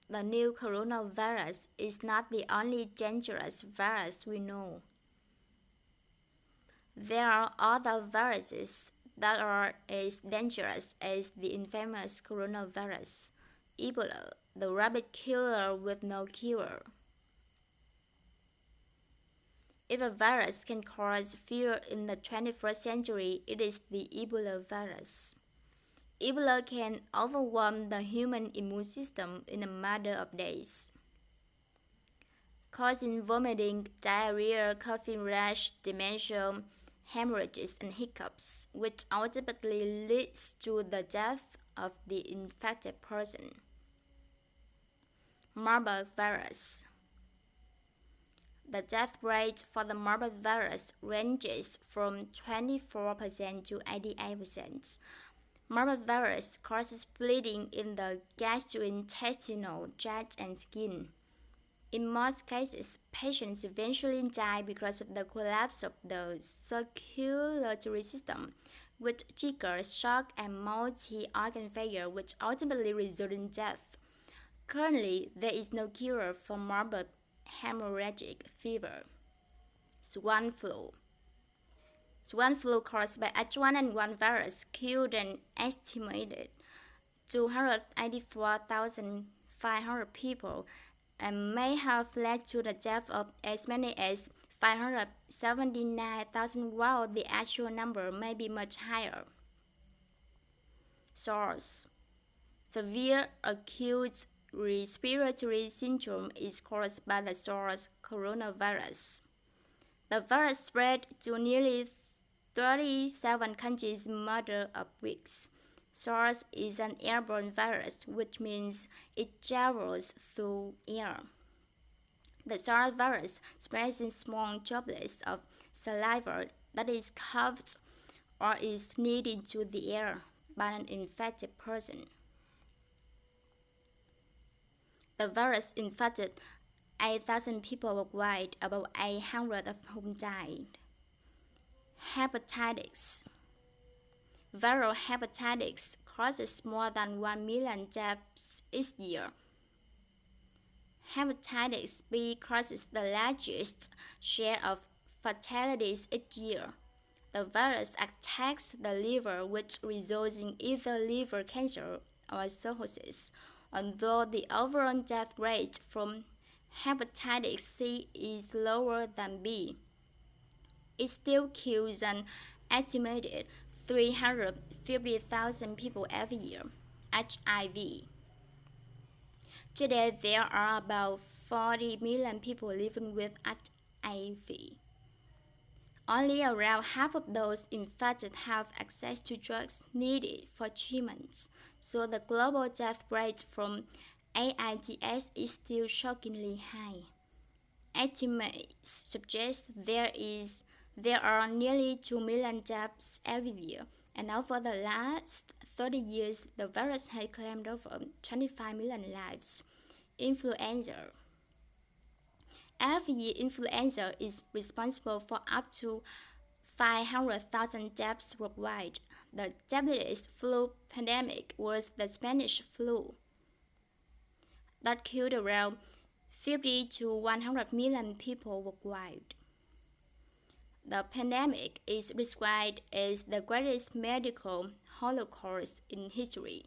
The new coronavirus is not the only dangerous virus we know. There are other viruses that are as dangerous as the infamous coronavirus, Ebola, the rabbit killer with no cure. If a virus can cause fear in the 21st century, it is the Ebola virus. Ebola can overwhelm the human immune system in a matter of days, causing vomiting, diarrhea, coughing rash, dementia, hemorrhages, and hiccups, which ultimately leads to the death of the infected person. Marburg virus. The death rate for the Marburg virus ranges from 24% to 88%. Marburg virus causes bleeding in the gastrointestinal tract and skin. In most cases, patients eventually die because of the collapse of the circulatory system, which triggers shock and multi-organ failure, which ultimately results in death. Currently, there is no cure for Marburg hemorrhagic fever. Swan flu. Swan flu caused by H1N1 virus killed an estimated 284,500 people and may have led to the death of as many as 579,000, while the actual number may be much higher. SARS. Severe acute respiratory syndrome is caused by the SARS coronavirus. The virus spread to nearly 37 countries in a matter of weeks. SARS is an airborne virus, which means it travels through air. The SARS virus spreads in small droplets of saliva that is coughed or is sneezed into the air by an infected person. The virus infected 8,000 people worldwide, about 800 of whom died. Hepatitis. Viral hepatitis causes more than 1 million deaths each year. Hepatitis B causes the largest share of fatalities each year. The virus attacks the liver, which results in either liver cancer or cirrhosis. Although the overall death rate from hepatitis C is lower than B, it still kills an estimated 350,000 people every year. HIV. Today, there are about 40 million people living with HIV. Only around half of those infected have access to drugs needed for treatment, so the global death rate from AIDS is still shockingly high. Estimates suggest there are nearly 2 million deaths every year, and over the last 30 years, the virus has claimed over 25 million lives. Influenza. Every year, influenza is responsible for up to 500,000 deaths worldwide. The deadliest flu pandemic was the Spanish flu that killed around 50 to 100 million people worldwide. The pandemic is described as the greatest medical holocaust in history.